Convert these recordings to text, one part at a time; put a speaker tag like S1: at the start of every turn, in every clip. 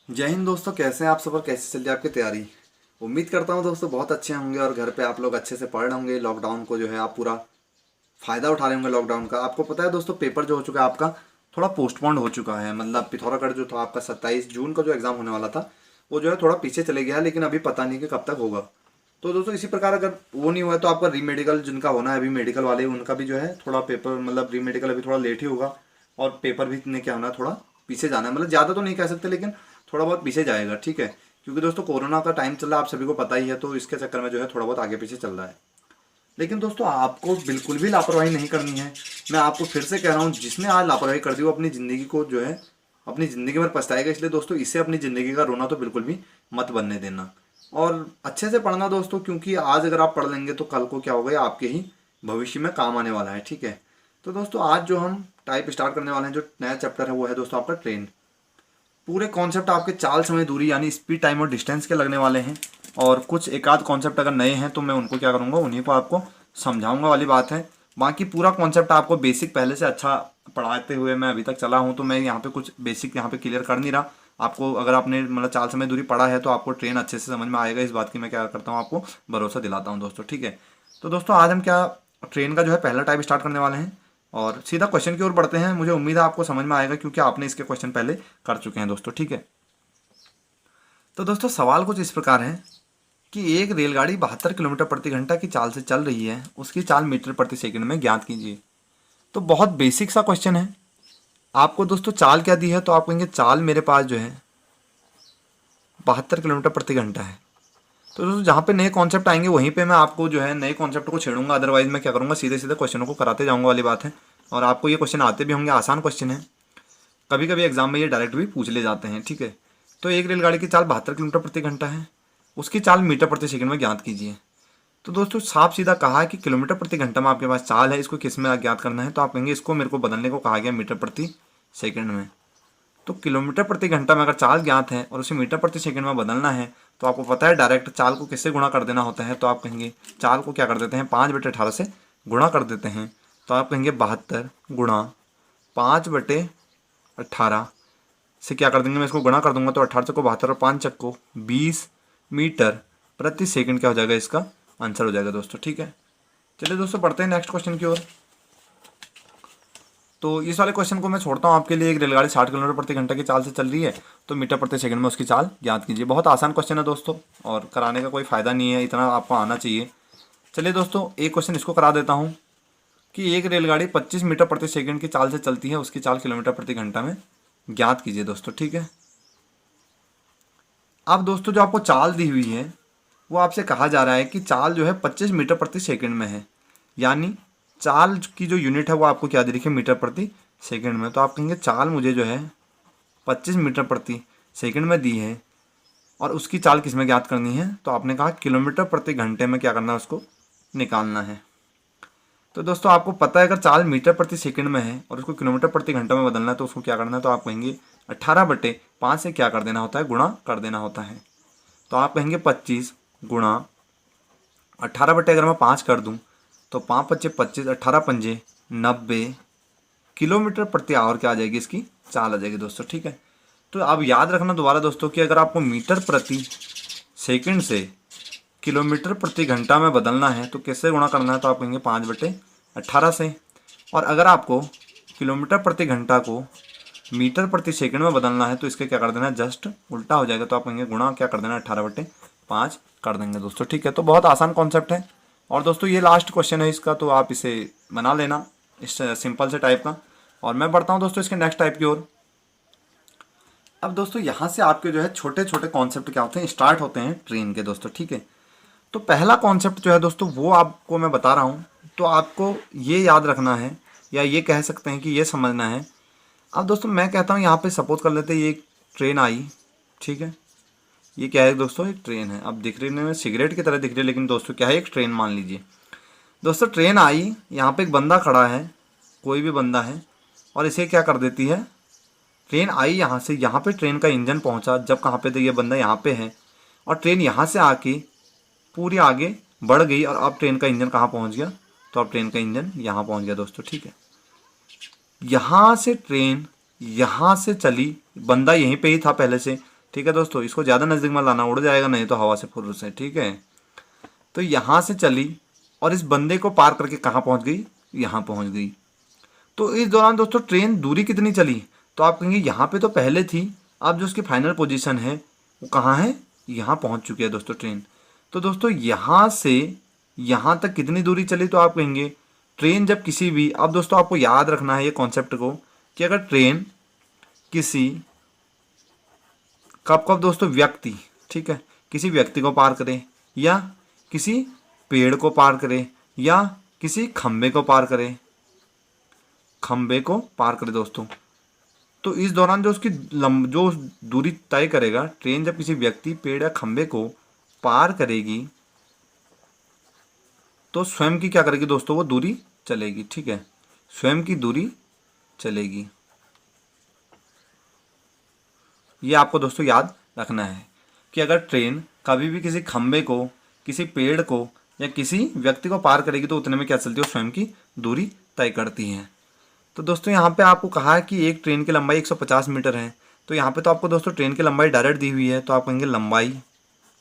S1: जय हिंद दोस्तों, कैसे हैं आप सब और कैसे चल रही है आपकी तैयारी। उम्मीद करता हूँ दोस्तों बहुत अच्छे होंगे और घर पे आप लोग अच्छे से पढ़ रहे होंगे। लॉकडाउन को जो है आप पूरा फ़ायदा उठा रहे होंगे लॉकडाउन का। आपको पता है दोस्तों, पेपर जो हो चुका है आपका थोड़ा पोस्टपोन्ड हो चुका है। मतलब पिथौरागढ़ जो था आपका 27 जून का जो एग्ज़ाम होने वाला था वो जो है थोड़ा पीछे चले गया है, लेकिन अभी पता नहीं कि कब तक होगा। तो दोस्तों इसी प्रकार अगर वो नहीं हुआ है तो आपका रीमेडिकल जिनका होना है अभी मेडिकल वाले, उनका भी जो है थोड़ा पेपर मतलब रीमेडिकल अभी थोड़ा लेट ही होगा। और पेपर भी ने क्या होना है, थोड़ा पीछे जाना है। मतलब ज़्यादा तो नहीं कह सकते, लेकिन थोड़ा बहुत पीछे जाएगा, ठीक है। क्योंकि दोस्तों कोरोना का टाइम चल रहा है, आप सभी को पता ही है, तो इसके चक्कर में जो है थोड़ा बहुत आगे पीछे चल रहा है। लेकिन दोस्तों आपको बिल्कुल भी लापरवाही नहीं करनी है। मैं आपको फिर से कह रहा हूँ, जिसने आज लापरवाही कर दी वो अपनी ज़िंदगी को जो है अपनी ज़िंदगी में पछताएगा। इसलिए दोस्तों इसे अपनी ज़िंदगी का रोना तो बिल्कुल भी मत बनने देना। और अच्छे से पढ़ना दोस्तों, क्योंकि आज अगर आप पढ़ लेंगे तो कल को क्या होगा, ये आपके ही भविष्य में काम आने वाला है, ठीक है। तो दोस्तों आज जो हम टाइप स्टार्ट करने वाले हैं, जो नया चैप्टर है वो है दोस्तों आपका ट्रेन। पूरे कॉन्सेप्ट आपके चाल, समय, दूरी यानी स्पीड, टाइम और डिस्टेंस के लगने वाले हैं। और कुछ एक आध कॉन्सेप्ट अगर नए हैं तो मैं उनको क्या करूँगा, उन्हीं को आपको समझाऊंगा वाली बात है। बाकी पूरा कॉन्सेप्ट आपको बेसिक पहले से अच्छा पढ़ाते हुए मैं अभी तक चला हूँ, तो मैं यहाँ पे कुछ बेसिक यहाँ पे क्लियर कर नहीं रहा। आपको अगर आपने मतलब चाल, समय, दूरी पढ़ा है तो आपको ट्रेन अच्छे से समझ में आएगा, इस बात की मैं क्या करता हूँ, आपको भरोसा दिलाता हूँ दोस्तों, ठीक है। तो दोस्तों आज हम क्या ट्रेन का जो है पहला टाइप स्टार्ट करने वाले हैं और सीधा क्वेश्चन की ओर बढ़ते हैं। मुझे उम्मीद है आपको समझ में आएगा, क्योंकि आपने इसके क्वेश्चन पहले कर चुके हैं दोस्तों, ठीक है। तो दोस्तों सवाल कुछ इस प्रकार है कि एक रेलगाड़ी 72 किलोमीटर प्रति घंटा की चाल से चल रही है, उसकी चाल मीटर प्रति सेकंड में ज्ञात कीजिए। तो बहुत बेसिक सा क्वेश्चन है। आपको दोस्तों चाल क्या दी है, तो आप कहेंगे चाल मेरे पास जो है 72 किलोमीटर प्रति घंटा है। तो दोस्तों जहाँ पे नए कॉन्सेप्ट आएंगे वहीं पे मैं आपको जो है नए कॉन्सेप्ट को छेड़ूंगा, अदरवाइज मैं क्या करूँगा, सीधे सीधे क्वेश्चनों को कराते जाऊँगा वाली बात है। और आपको ये क्वेश्चन आते भी होंगे, आसान क्वेश्चन है, कभी कभी एग्जाम में ये डायरेक्ट भी पूछ ले जाते हैं, ठीक है। तो एक रेलगाड़ी की चाल 72 किलोमीटर प्रति घंटा है, उसकी चाल मीटर प्रति सेकंड में ज्ञात कीजिए। तो दोस्तों साफ सीधा कहा है कि किलोमीटर प्रति घंटा में आपके पास चाल है, इसको किस में ज्ञात करना है, तो आप कहेंगे इसको मेरे को बदलने को कहा गया मीटर प्रति सेकंड में। तो किलोमीटर प्रति घंटा में अगर चाल ज्ञात है और उसे मीटर प्रति सेकंड में बदलना है, तो आपको पता है डायरेक्ट चाल को किससे गुणा कर देना होता है। तो आप कहेंगे चाल को क्या कर देते हैं, 5/18 से गुणा कर देते हैं। तो आप कहेंगे 72 गुणा 5/18 से क्या कर देंगे, मैं इसको गुणा कर दूंगा तो 18 चक्को 72 और 5 चक्को 20 मीटर प्रति सेकंड क्या हो जाएगा, इसका आंसर हो जाएगा दोस्तों, ठीक है। चलिए दोस्तों बढ़ते हैं नेक्स्ट क्वेश्चन की ओर। तो इस वाले क्वेश्चन को मैं छोड़ता हूँ आपके लिए। एक रेलगाड़ी 60 किलोमीटर प्रति घंटे की चाल से चल रही है, तो मीटर प्रति सेकंड में उसकी चाल ज्ञात कीजिए। बहुत आसान क्वेश्चन है दोस्तों, और कराने का कोई फ़ायदा नहीं है, इतना आपको आना चाहिए। चलिए दोस्तों एक क्वेश्चन इसको करा देता हूँ कि एक रेलगाड़ी 25 मीटर प्रति सेकंड की चाल से चलती है, उसकी चाल किलोमीटर प्रति घंटा में ज्ञात कीजिए दोस्तों, ठीक है। अब दोस्तों जो आपको चाल दी हुई है वो आपसे कहा जा रहा है कि चाल जो है 25 मीटर प्रति सेकंड में है, यानी चाल की जो यूनिट है वो आपको क्या दे रखी है, मीटर प्रति सेकंड में। तो आप कहेंगे चाल मुझे जो है 25 मीटर प्रति सेकंड में दी है और उसकी चाल किस में ज्ञात करनी है, तो आपने कहा किलोमीटर प्रति घंटे में क्या करना है, उसको निकालना है। तो दोस्तों आपको पता है अगर चाल मीटर प्रति सेकंड में है और उसको किलोमीटर प्रति घंटा में बदलना है तो उसको क्या करना है, तो आप कहेंगे 18/5 से क्या कर देना होता है, गुणा कर देना होता है। तो आप कहेंगे 25 गुणा 18 अगर मैं 5 कर दूं तो 5×5 = 25, 18×5 = 90 किलोमीटर प्रति आवर क्या आ जाएगी, इसकी चाल आ जाएगी दोस्तों, ठीक है। तो अब याद रखना दोबारा दोस्तों कि अगर आपको मीटर प्रति सेकंड से किलोमीटर प्रति घंटा में बदलना है तो किससे गुणा करना है, तो आप कहेंगे 5/18 से। और अगर आपको किलोमीटर प्रति घंटा को मीटर प्रति सेकंड में बदलना है तो इसके क्या कर देना है, जस्ट उल्टा हो जाएगा। तो आप कहेंगे गुणा क्या कर देना है, 18/5 कर देंगे दोस्तों, ठीक है। तो बहुत आसान कॉन्सेप्ट है। और दोस्तों ये लास्ट क्वेश्चन है इसका, तो आप इसे बना लेना इस सिंपल से टाइप का। और मैं बढ़ता हूँ दोस्तों इसके नेक्स्ट टाइप की ओर। अब दोस्तों यहाँ से आपके जो है छोटे छोटे कॉन्सेप्ट क्या होते हैं, स्टार्ट होते हैं ट्रेन के दोस्तों, ठीक है। तो पहला कॉन्सेप्ट जो है दोस्तों वो आपको मैं बता रहा हूँ, तो आपको ये याद रखना है, या ये कह सकते हैं कि ये समझना है। अब दोस्तों मैं कहता हूँ यहाँ पे सपोज कर लेते हैं ये एक ट्रेन आई, ठीक है। ये क्या है दोस्तों, एक ट्रेन है। अब दिख रही है सिगरेट की तरह दिख रही है, लेकिन दोस्तों क्या है, एक ट्रेन मान लीजिए। दोस्तों ट्रेन आई, यहाँ पे एक बंदा खड़ा है, कोई भी बंदा है, और इसे क्या कर देती है, ट्रेन आई यहाँ से, यहाँ पे ट्रेन का इंजन पहुँचा जब कहाँ पे, तो ये बंदा यहाँ पे है, और ट्रेन यहाँ से आके पूरी आगे बढ़ गई, और अब ट्रेन का इंजन कहाँ पहुँच गया, तो अब ट्रेन का इंजन यहाँ पहुँच गया दोस्तों, ठीक है। यहाँ से ट्रेन यहाँ से चली, बंदा यहीं पे ही था पहले से, ठीक है दोस्तों, इसको ज़्यादा नज़दीक में लाना, उड़ जाएगा नहीं तो हवा से फुर्र से। ठीक है, तो यहाँ से चली और इस बंदे को पार करके कहाँ पहुँच गई, यहाँ पहुँच गई। तो इस दौरान दोस्तों ट्रेन दूरी कितनी चली, तो आप कहेंगे यहाँ पे तो पहले थी, अब जो उसकी फाइनल पोजीशन है वो कहाँ है, यहाँ पहुँच चुकी है दोस्तों ट्रेन। तो दोस्तों यहाँ से यहाँ तक कितनी दूरी चली, तो आप कहेंगे ट्रेन जब किसी भी, अब दोस्तों आपको याद रखना है ये कॉन्सेप्ट को कि अगर ट्रेन किसी कब कब दोस्तों व्यक्ति, ठीक है, किसी व्यक्ति को पार करे या किसी पेड़ को पार करे या किसी खंबे को पार करे, खंबे को पार करे दोस्तों, तो इस दौरान जो उसकी जो दूरी तय करेगा, ट्रेन जब किसी व्यक्ति, पेड़ या खंबे को पार करेगी तो स्वयं की क्या करेगी दोस्तों, वो दूरी चलेगी। ठीक है, स्वयं की दूरी चलेगी। ये आपको दोस्तों याद रखना है कि अगर ट्रेन कभी भी किसी खंबे को, किसी पेड़ को या किसी व्यक्ति को पार करेगी तो उतने में क्या चलती है, स्वयं की दूरी तय करती है। तो दोस्तों यहाँ पे आपको कहा है कि एक ट्रेन की लंबाई 150 मीटर है, तो यहाँ पे तो आपको दोस्तों ट्रेन की लंबाई डायरेक्ट दी हुई है, तो आप कहेंगे लंबाई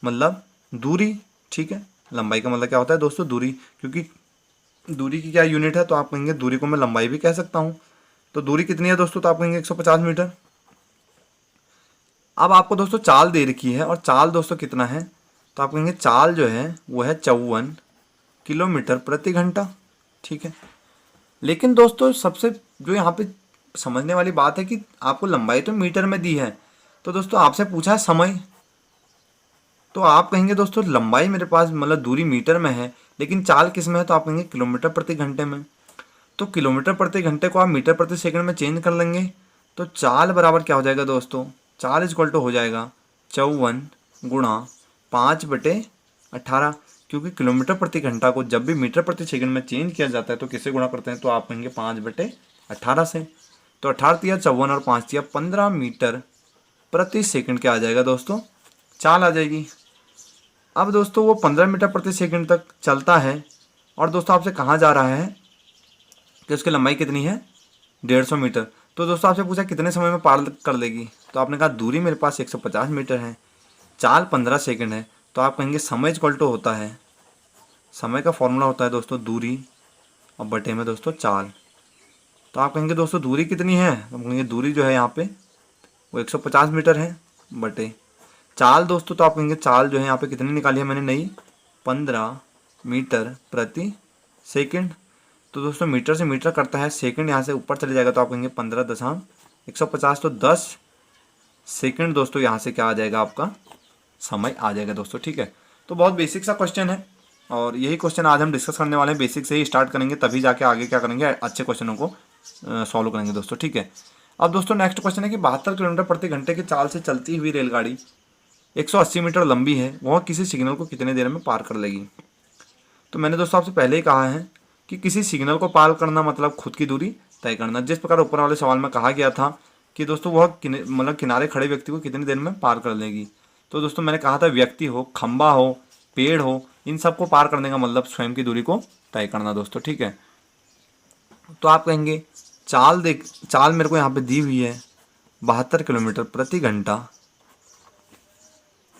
S1: मतलब दूरी। ठीक है, लंबाई का मतलब क्या होता है दोस्तों, दूरी, क्योंकि दूरी की क्या यूनिट है, तो आप कहेंगे दूरी को मैं लंबाई भी कह सकता हूँ। तो दूरी कितनी है दोस्तों, तो आप कहेंगे 150 मीटर। अब आपको दोस्तों चाल दे रखी है, और चाल दोस्तों कितना है, तो आप कहेंगे चाल जो है वो है 54 किलोमीटर प्रति घंटा। ठीक है, लेकिन दोस्तों सबसे जो यहाँ पे समझने वाली बात है कि आपको लंबाई तो मीटर में दी है, तो दोस्तों आपसे पूछा है समय, तो आप कहेंगे दोस्तों लंबाई मेरे पास मतलब दूरी मीटर में है, लेकिन चाल किस में है, तो आप कहेंगे किलोमीटर प्रति घंटे में। तो किलोमीटर प्रति घंटे को आप मीटर प्रति सेकंड में चेंज कर लेंगे, तो चाल बराबर क्या हो जाएगा दोस्तों, चाल इक्वल टू हो जाएगा 54 गुणा 5/18, क्योंकि किलोमीटर प्रति घंटा को जब भी मीटर प्रति सेकंड में चेंज किया जाता है तो किससे गुणा करते हैं, तो आप कहेंगे 5/18 से। तो 18 तिया 54 और 5 तिया 15 मीटर प्रति सेकंड क्या आ जाएगा दोस्तों, चाल आ जाएगी। अब दोस्तों वो 15 मीटर प्रति सेकंड तक चलता है, और दोस्तों आपसे कहाँ जा रहा है कि उसकी लंबाई कितनी है, 150 मीटर। तो दोस्तों आपसे पूछा कितने समय में पार कर लेगी, तो आपने कहा दूरी मेरे पास 150 मीटर है, चाल 15 सेकंड है, तो आप कहेंगे समय इक्वल टू होता है, समय का फॉर्मूला होता है दोस्तों दूरी और बटे में दोस्तों चाल। तो आप कहेंगे दोस्तों दूरी कितनी है, तो हम कहेंगे दूरी जो है यहाँ पे वो 150 मीटर है बटे चाल दोस्तों, तो आप कहेंगे चाल जो है यहाँ पे कितनी निकाली है मैंने नई, 15 मीटर प्रति सेकंड। तो दोस्तों मीटर से मीटर करता है, सेकंड यहाँ से ऊपर चले जाएगा, तो आप कहेंगे 15.150, तो 10 सेकंड दोस्तों यहाँ से क्या आ जाएगा, आपका समय आ जाएगा दोस्तों। ठीक है, तो बहुत बेसिक सा क्वेश्चन है, और यही क्वेश्चन आज हम डिस्कस करने वाले हैं। बेसिक से ही स्टार्ट करेंगे, तभी जाके आगे क्या करेंगे, अच्छे क्वेश्चनों को सॉल्व करेंगे दोस्तों। ठीक है, अब दोस्तों नेक्स्ट क्वेश्चन है कि 72 किलोमीटर प्रति घंटे की चाल से चलती हुई रेलगाड़ी 180 मीटर लंबी है, वह किसी सिग्नल को कितने देर में पार कर लेगी। तो मैंने दोस्तों आपसे पहले ही कहा है कि किसी सिग्नल को पार करना मतलब खुद की दूरी तय करना। जिस प्रकार ऊपर वाले सवाल में कहा गया था कि दोस्तों वह मतलब किनारे खड़े व्यक्ति को कितनी देर में पार कर लेगी, तो दोस्तों मैंने कहा था व्यक्ति हो, खंबा हो, पेड़ हो, इन सबको पार करने का मतलब स्वयं की दूरी को तय करना दोस्तों। ठीक है, तो आप कहेंगे चाल मेरे को यहाँ पे दी हुई है 72 किलोमीटर प्रति घंटा,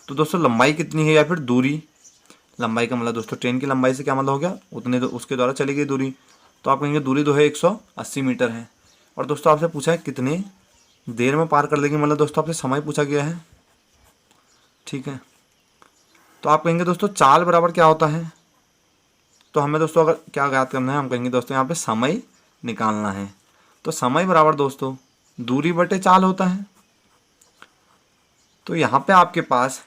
S1: तो दोस्तों लंबाई कितनी है या फिर दूरी, लंबाई का मतलब दोस्तों ट्रेन की लंबाई से क्या मतलब हो गया, उतने उसके द्वारा चली गई दूरी, तो आप कहेंगे दूरी जो है 180 मीटर है। और दोस्तों आपसे पूछा है कितने देर में पार कर लेंगे, मतलब दोस्तों आपसे समय पूछा गया है। ठीक है, तो आप कहेंगे दोस्तों चाल बराबर क्या होता है, तो हमें दोस्तों अगर क्या ज्ञात करना है, हम कहेंगे दोस्तों यहाँ पे समय निकालना है, तो समय बराबर दोस्तों दूरी बटे चाल होता है। तो यहाँ पे आपके पास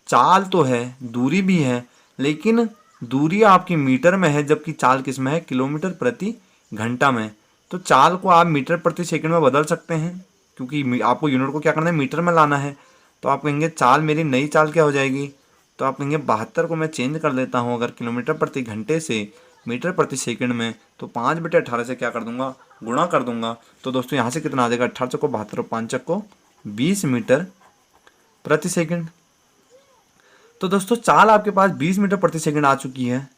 S1: चाल तो है, दूरी भी है, लेकिन दूरी आपकी मीटर में है जबकि चाल किस में है, किलोमीटर प्रति घंटा में। तो चाल को आप मीटर प्रति सेकंड में बदल सकते हैं, क्योंकि आपको यूनिट को क्या करना है, मीटर में लाना है। तो आप कहेंगे चाल मेरी नई चाल क्या हो जाएगी, तो आप कहेंगे 72 को मैं चेंज कर लेता हूँ अगर किलोमीटर प्रति घंटे से मीटर प्रति सेकंड में, तो 5/18 से क्या कर दूंगा, गुणा कर दूंगा। तो दोस्तों यहाँ से कितना आ जाएगा, 18 को 72 और 5 को 20 मीटर प्रति सेकंड। तो दोस्तों चाल आपके पास 20 मीटर प्रति सेकंड आ चुकी है,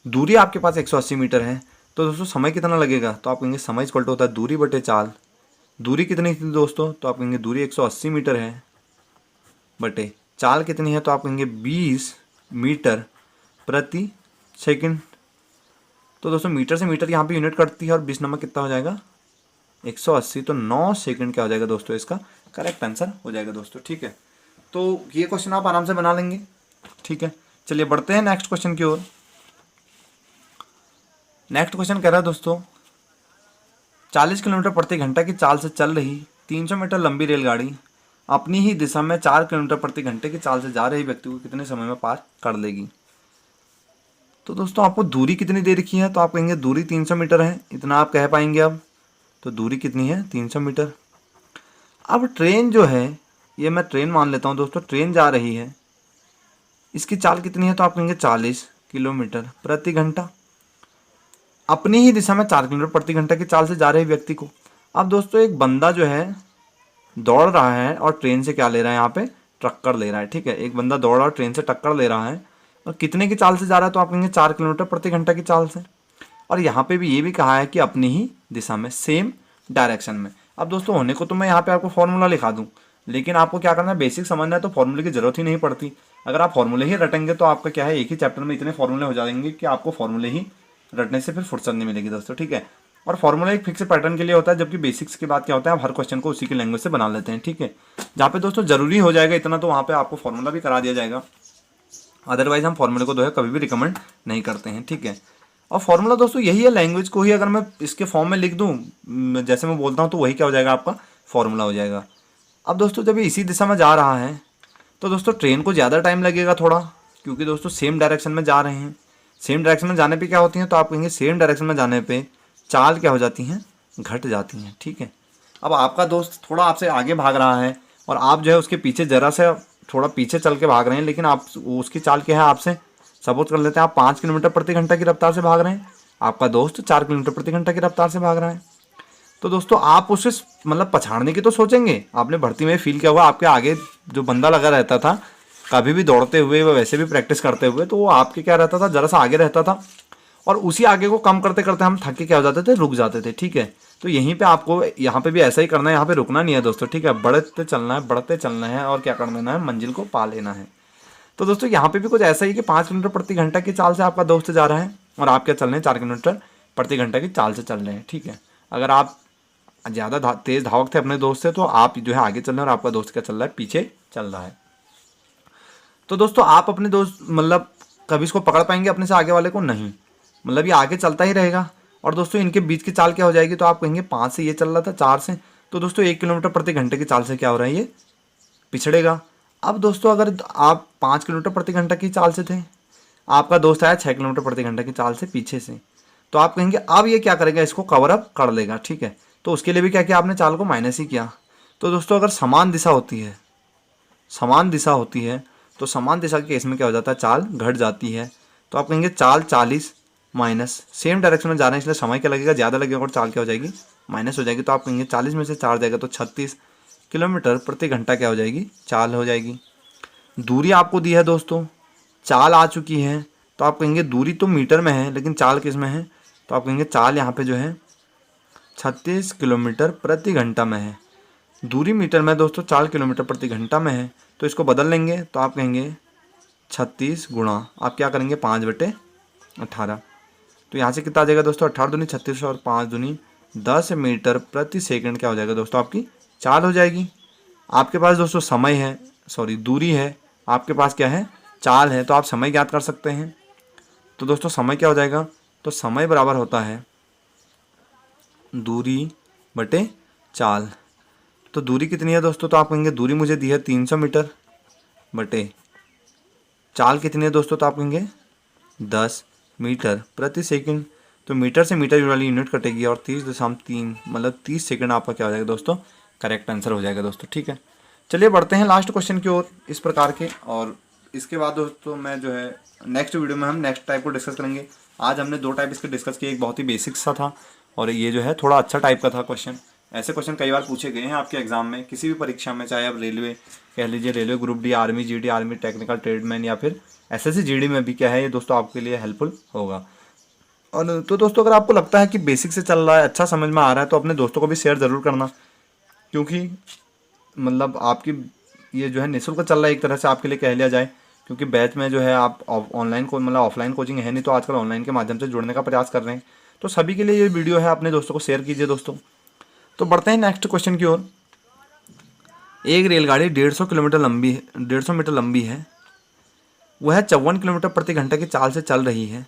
S1: दूरी आपके पास 180 मीटर है, तो दोस्तों समय कितना लगेगा, तो आप कहेंगे समय इक्वल टू होता है दूरी बटे चाल। दूरी कितनी थी दोस्तों, तो आप कहेंगे दूरी 180 मीटर है, बटे चाल कितनी है, तो आप कहेंगे 20 मीटर प्रति सेकंड। तो दोस्तों मीटर से मीटर यहाँ पे यूनिट कटती है और 20 नंबर कितना हो जाएगा 180। तो 9 सेकंड क्या हो जाएगा दोस्तों, इसका करेक्ट आंसर हो जाएगा दोस्तों। ठीक है, तो ये क्वेश्चन आप आराम से बना लेंगे। ठीक है, चलिए बढ़ते हैं नेक्स्ट क्वेश्चन की ओर। नेक्स्ट क्वेश्चन कह रहा है दोस्तों 40 किलोमीटर प्रति घंटा की चाल से चल रही 300 मीटर लंबी रेलगाड़ी अपनी ही दिशा में 4 किलोमीटर प्रति घंटे की चाल से जा रही व्यक्ति को कितने समय में पार कर लेगी। तो दोस्तों आपको दूरी कितनी दे रखी है, तो आप कहेंगे दूरी 300 मीटर है, इतना आप कह पाएंगे। अब तो दूरी कितनी है 300 मीटर। अब ट्रेन जो है, ये मैं ट्रेन मान लेता हूँ दोस्तों, ट्रेन जा रही है, इसकी चाल कितनी है, तो आप कहेंगे 40 किलोमीटर प्रति घंटा। अपनी ही दिशा में 4 किलोमीटर प्रति घंटा की चाल से जा रहे व्यक्ति को। अब दोस्तों एक बंदा जो है दौड़ रहा है और ट्रेन से क्या ले रहा है, यहाँ पे टक्कर ले रहा है। ठीक है, एक बंदा दौड़ रहा है और ट्रेन से टक्कर ले रहा है, और कितने की चाल से जा रहा है, तो आप कहेंगे 4 किलोमीटर प्रति घंटा की चाल से। और यहाँ पे भी ये भी कहा है कि अपनी ही दिशा में, सेम डायरेक्शन में। अब दोस्तों होने को तो मैं यहाँ पे आपको फॉर्मूला लिखा दूँ, लेकिन आपको क्या करना है, बेसिक समझना है, तो फॉर्मूले की जरूरत ही नहीं पड़ती। अगर आप फॉर्मूले ही रटेंगे तो आपका क्या है, एक ही चैप्टर में इतने फॉर्मूले हो जाएंगे कि आपको फॉर्मूले ही रटने से फिर फुर्सत नहीं मिलेगी दोस्तों। ठीक है, और फॉर्मूला एक फिक्स पैटर्न के लिए होता है, जबकि बेसिक्स के बाद क्या होता है, आप हर क्वेश्चन को उसी की लैंग्वेज से बना लेते हैं। ठीक है, जहाँ पे दोस्तों जरूरी हो जाएगा इतना, तो वहाँ पे आपको फॉर्मूला भी करा दिया जाएगा। अदरवाइज हम फॉर्मूले को जो है कभी भी रिकमेंड नहीं करते हैं। ठीक है, और फॉर्मूला दोस्तों यही है, लैंग्वेज को ही अगर मैं इसके फॉर्म में लिख दूँ जैसे मैं बोलता हूँ, तो वही क्या हो जाएगा, आपका फॉर्मूला हो जाएगा। अब दोस्तों जब ये इसी दिशा में जा रहा है, तो दोस्तों ट्रेन को ज़्यादा टाइम लगेगा थोड़ा, क्योंकि दोस्तों सेम डायरेक्शन में जा रहे हैं। सेम डायरेक्शन में जाने पे क्या होती हैं, तो आप कहेंगे सेम डायरेक्शन में जाने पे चाल क्या हो जाती हैं, घट जाती हैं। ठीक है, अब आपका दोस्त थोड़ा आपसे आगे भाग रहा है और आप जो है उसके पीछे ज़रा से थोड़ा पीछे चल के भाग रहे हैं, लेकिन आप उसकी चाल क्या है, आपसे सपोज कर लेते हैं आप 5 किलोमीटर प्रति घंटा की रफ्तार से भाग रहे हैं, आपका दोस्त 4 किलोमीटर प्रति घंटा की रफ्तार से भाग रहा है। तो दोस्तों आप उसे मतलब पछाड़ने की तो सोचेंगे। आपने भर्ती में फील किया हुआ, आपके आगे जो बंदा लगा रहता था कभी भी दौड़ते हुए व वैसे भी प्रैक्टिस करते हुए, तो वो आपके क्या रहता था, जरा सा आगे रहता था, और उसी आगे को कम करते करते हम थक के क्या हो जाते थे, रुक जाते थे। ठीक है, तो यहीं पे आपको यहाँ पे भी ऐसा ही करना है, यहाँ पे रुकना नहीं है दोस्तों। ठीक है, बढ़ते चलना है, बढ़ते चलना है, और क्या कर लेना है, मंजिल को पा लेना है। तो दोस्तों यहाँ पे भी कुछ ऐसा ही कि 5 किलोमीटर प्रति घंटा की चाल से आपका दोस्त जा रहा है, और आप क्या चल रहे हैं, 4 किलोमीटर प्रति घंटा की चाल से चल रहे हैं। ठीक है, अगर आप ज़्यादा तेज धावक थे अपने दोस्त से, तो आप जो है आगे चल रहे हैं और आपका दोस्त क्या चल रहा है, पीछे चल रहा है। तो दोस्तों आप अपने दोस्त मतलब कभी इसको पकड़ पाएंगे अपने से आगे वाले को, नहीं, मतलब ये आगे चलता ही रहेगा। और दोस्तों इनके बीच की चाल क्या हो जाएगी, तो आप कहेंगे 5 से ये चल रहा था, 4 से, तो दोस्तों 1 किलोमीटर प्रति घंटे की चाल से क्या हो रहा है, ये पिछड़ेगा। अब दोस्तों अगर आप 5 किलोमीटर प्रति घंटा की चाल से थे, आपका दोस्त आया 6 किलोमीटर प्रति घंटा की चाल से पीछे से, तो आप कहेंगे अब ये क्या करेगा, इसको कवर अप कर लेगा। ठीक है, तो उसके लिए भी क्या किया आपने, चाल को माइनस ही किया। तो दोस्तों अगर समान दिशा होती है, समान दिशा होती है, तो समान दिशा के केस में क्या हो जाता है, चाल घट जाती है। तो आप कहेंगे चाल 40 माइनस, सेम डायरेक्शन में जा रहे हैं इसलिए समय क्या लगेगा, ज़्यादा लगेगा, और चाल क्या हो जाएगी, माइनस हो जाएगी। तो आप कहेंगे 40 में से 4 जाएगा तो 36 किलोमीटर प्रति घंटा क्या हो जाएगी, चाल हो जाएगी। दूरी आपको दी है दोस्तों, चाल आ चुकी है, तो आप कहेंगे दूरी तो मीटर में है लेकिन चाल किस में है, तो आप कहेंगे चाल यहाँ पे जो है 36 किलोमीटर प्रति घंटा में है। दूरी मीटर में दोस्तों, चाल किलोमीटर प्रति घंटा में है, तो इसको बदल लेंगे, तो आप कहेंगे 36 गुणा, आप क्या करेंगे 5/18। तो यहाँ से कितना आ जाएगा दोस्तों, 18 दूनी 36 और 5 दूनी 10 मीटर प्रति सेकंड क्या हो जाएगा दोस्तों, आपकी चाल हो जाएगी। आपके पास दोस्तों समय है, सॉरी दूरी है, आपके पास क्या है, चाल है, तो आप समय ज्ञात कर सकते हैं। तो दोस्तों समय क्या हो जाएगा, तो समय बराबर होता है दूरी बटे चाल। तो दूरी कितनी है दोस्तों, तो आप कहेंगे दूरी मुझे दी है 300 मीटर बटे चाल कितनी है दोस्तों, तो आप कहेंगे 10 मीटर प्रति सेकंड। तो मीटर से मीटर वाली यूनिट कटेगी और 30.3 मतलब 30 सेकंड आपका क्या हो जाएगा दोस्तों, करेक्ट आंसर हो जाएगा दोस्तों। ठीक है, चलिए बढ़ते हैं लास्ट क्वेश्चन की ओर इस प्रकार के, और इसके बाद दोस्तों मैं जो है नेक्स्ट वीडियो में हम नेक्स्ट टाइप को डिस्कस करेंगे। आज हमने 2 टाइप इसके डिस्कस किए, एक बहुत ही बेसिक सा था और ये जो है थोड़ा अच्छा टाइप का था क्वेश्चन। ऐसे क्वेश्चन कई बार पूछे गए हैं आपके एग्जाम में, किसी भी परीक्षा में, चाहे आप रेलवे कह लीजिए, railway group D, army GD, army technical tradesman, या फिर एसएससी जीडी में भी क्या है ये दोस्तों आपके लिए हेल्पफुल होगा। और तो दोस्तों अगर आपको लगता है कि बेसिक से चल रहा है, अच्छा समझ में आ रहा है, तो अपने दोस्तों को भी शेयर ज़रूर करना, क्योंकि मतलब आपकी ये जो है निःशुल्क चल रहा है एक तरह से आपके लिए कह लिया जाए, क्योंकि बैच में जो है आप ऑनलाइन को मतलब ऑफलाइन कोचिंग है नहीं, तो आजकल ऑनलाइन के माध्यम से जुड़ने का प्रयास कर रहे हैं। तो सभी के लिए ये वीडियो है, अपने दोस्तों को शेयर कीजिए दोस्तों। तो बढ़ते हैं नेक्स्ट क्वेश्चन की ओर। एक रेलगाड़ी 150 किलोमीटर लंबी है, 150 मीटर लंबी है, वह 54 किलोमीटर प्रति घंटा की चाल से चल रही है।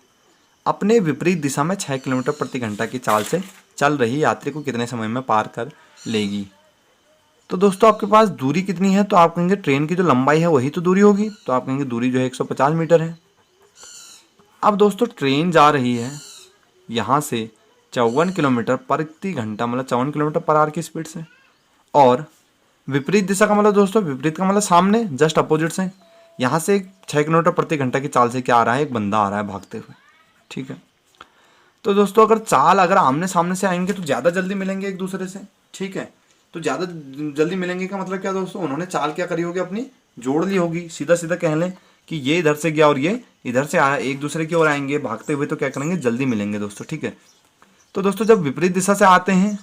S1: अपने विपरीत दिशा में 6 किलोमीटर प्रति घंटा की चाल से चल रही यात्री को कितने समय में पार कर लेगी। तो दोस्तों आपके पास दूरी कितनी है, तो आप कहेंगे ट्रेन की जो लंबाई है वही तो दूरी होगी, तो आप कहेंगे दूरी जो है 150 मीटर है। अब दोस्तों ट्रेन जा रही है यहाँ से 54 किलोमीटर प्रति घंटा मतलब 54 किलोमीटर पर आवर की स्पीड से, और विपरीत दिशा का मतलब दोस्तों विपरीत का मतलब सामने जस्ट अपोजिट से, यहाँ से 6 किलोमीटर प्रति घंटा की चाल से क्या आ रहा है, एक बंदा आ रहा है भागते हुए। ठीक है, तो दोस्तों अगर आमने सामने से आएंगे तो ज़्यादा जल्दी मिलेंगे एक दूसरे से। ठीक है, तो ज़्यादा जल्दी मिलेंगे का मतलब क्या दोस्तों, उन्होंने चाल क्या करी होगी, अपनी जोड़ ली होगी। सीधा सीधा कह लें कि ये इधर से गया और ये इधर से आया, एक दूसरे की ओर आएंगे भागते हुए, तो क्या करेंगे, जल्दी मिलेंगे दोस्तों। ठीक है, तो दोस्तों जब विपरीत दिशा से आते हैं,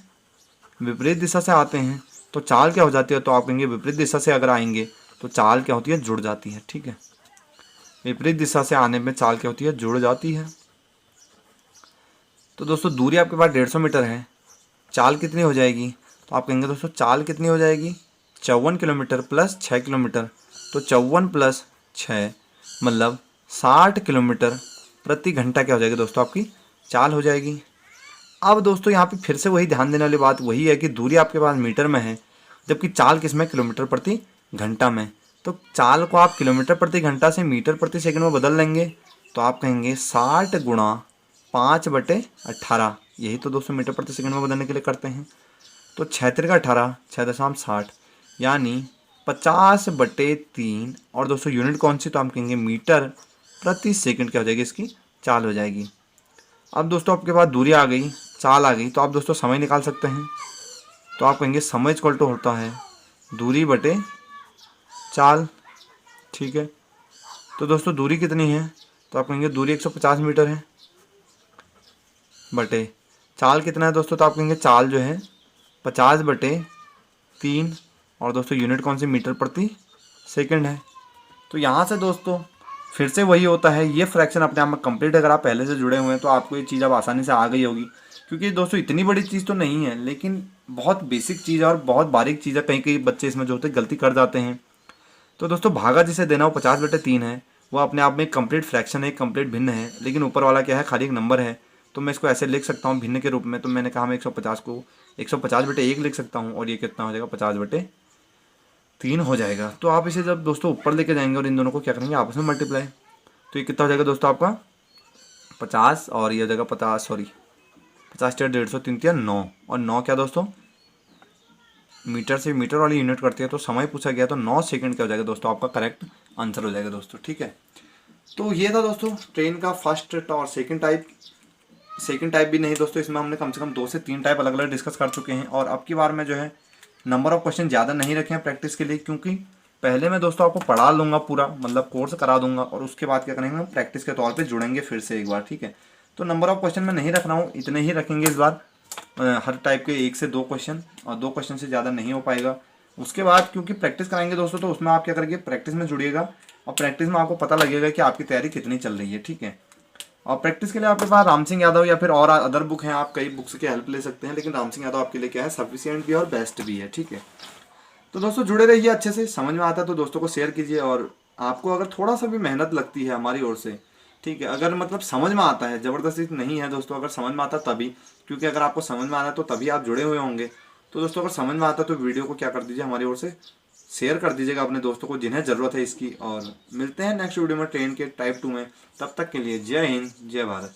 S1: विपरीत दिशा से आते हैं तो चाल क्या हो जाती है, तो आप कहेंगे विपरीत दिशा से अगर आएंगे तो चाल क्या होती है, जुड़ जाती है। ठीक है, विपरीत दिशा से आने में चाल क्या होती है, जुड़ जाती है। तो दोस्तों दूरी आपके पास 150 मीटर है, चाल कितनी हो जाएगी, तो आप कहेंगे दोस्तों चाल कितनी हो जाएगी, 54 किलोमीटर प्लस 6 किलोमीटर, तो 54 प्लस 6 मतलब 60 किलोमीटर प्रति घंटा क्या हो जाएगी दोस्तों, आपकी चाल हो जाएगी। अब दोस्तों यहाँ पे फिर से वही ध्यान देने वाली बात वही है कि दूरी आपके पास मीटर में है, जबकि चाल किस में, किलोमीटर प्रति घंटा में। तो चाल को आप किलोमीटर प्रति घंटा से मीटर प्रति सेकंड में बदल लेंगे, तो आप कहेंगे 60 गुणा 5/18, यही तो दोस्तों मीटर प्रति सेकंड में बदलने के लिए करते हैं। तो 6 तिरका 18, 6.60 यानी 50/3, और दोस्तों यूनिट कौन सी, तो हम कहेंगे मीटर प्रति सेकंड क्या हो जाएगी, इसकी चाल हो जाएगी। अब दोस्तों आपके पास दूरी आ गई, चाल आ गई, तो आप दोस्तों समय निकाल सकते हैं। तो आप कहेंगे समय इक्वल टू होता है दूरी बटे चाल। ठीक है, तो दोस्तों दूरी कितनी है, तो आप कहेंगे दूरी 150 मीटर है, बटे चाल कितना है दोस्तों, तो आप कहेंगे चाल जो है 50/3, और दोस्तों यूनिट कौन सी, मीटर प्रति सेकंड है। तो यहाँ से दोस्तों फिर से वही होता है, ये फ्रैक्शन अपने आप में कंप्लीट, अगर आप पहले से जुड़े हुए हैं तो आपको ये चीज़ अब आसानी से आ गई होगी, क्योंकि दोस्तों इतनी बड़ी चीज़ तो नहीं है, लेकिन बहुत बेसिक चीज़ है और बहुत बारीक चीज़ है। कहीं कहीं बच्चे इसमें जो होते हैं गलती कर जाते हैं। तो दोस्तों भागा जिसे देना वो 50/3 है, वो अपने आप में एक कंप्लीट फ्रैक्शन है, एक कंप्लीट भिन्न है, लेकिन ऊपर वाला क्या है, खाली एक नंबर है, तो मैं इसको ऐसे लिख सकता हूँ भिन्न के रूप में। तो मैंने कहा मैं 150 को 150/1 लिख सकता हूँ, और ये कितना हो जाएगा, 50/3 हो जाएगा। तो आप इसे जब दोस्तों ऊपर लेके जाएंगे और इन दोनों को क्या करेंगे, आपस में मल्टीप्लाई, तो ये कितना हो जाएगा दोस्तों आपका 50, और ये हो जाएगा 50 150 3 9, और 9 क्या दोस्तों मीटर से मीटर वाली यूनिट करती है, तो समय पूछा गया तो 9 सेकंड क्या हो जाएगा दोस्तों, आपका करेक्ट आंसर हो जाएगा दोस्तों। ठीक है, तो ये था दोस्तों ट्रेन का फर्स्ट और सेकंड टाइप भी नहीं दोस्तों, इसमें हमने कम से कम 2 से 3 टाइप अलग अलग डिस्कस कर चुके हैं। और अब की बार में जो है नंबर ऑफ क्वेश्चन ज़्यादा नहीं रखे हैं प्रैक्टिस के लिए, क्योंकि पहले मैं दोस्तों आपको पढ़ा लूँगा पूरा, मतलब कोर्स करा दूंगा, और उसके बाद क्या करेंगे, हम प्रैक्टिस के तौर पे जुड़ेंगे फिर से एक बार। ठीक है, तो नंबर ऑफ क्वेश्चन मैं नहीं रख रहा हूँ, इतने ही रखेंगे इस बार, हर टाइप के 1 से 2 क्वेश्चन, और 2 क्वेश्चन से ज़्यादा नहीं हो पाएगा। उसके बाद क्योंकि प्रैक्टिस कराएंगे दोस्तों, तो उसमें आप क्या करेंगे, प्रैक्टिस में जुड़िएगा, और प्रैक्टिस में आपको पता लगेगा कि आपकी तैयारी कितनी चल रही है। ठीक है, और प्रैक्टिस के लिए आपके पास राम सिंह यादव या फिर और अदर बुक हैं, आप कई बुक्स की हेल्प ले सकते हैं, लेकिन राम सिंह यादव आपके लिए क्या है, सफिशिएंट भी है और बेस्ट भी है। ठीक है, तो दोस्तों जुड़े रहिए, अच्छे से समझ में आता है तो दोस्तों को शेयर कीजिए, और आपको अगर थोड़ा सा भी मेहनत लगती है हमारी ओर से, ठीक है, अगर मतलब समझ में आता है, ज़बरदस्ती नहीं है दोस्तों, अगर समझ में आता तभी, क्योंकि अगर आपको समझ में आ रहा है तो तभी आप जुड़े हुए होंगे। तो दोस्तों अगर समझ में आता है तो वीडियो को क्या कर दीजिए, हमारी ओर से शेयर कर दीजिएगा अपने दोस्तों को जिन्हें ज़रूरत है इसकी, और मिलते हैं नेक्स्ट वीडियो में ट्रेन के टाइप 2 में। तब तक के लिए जय हिंद, जय भारत।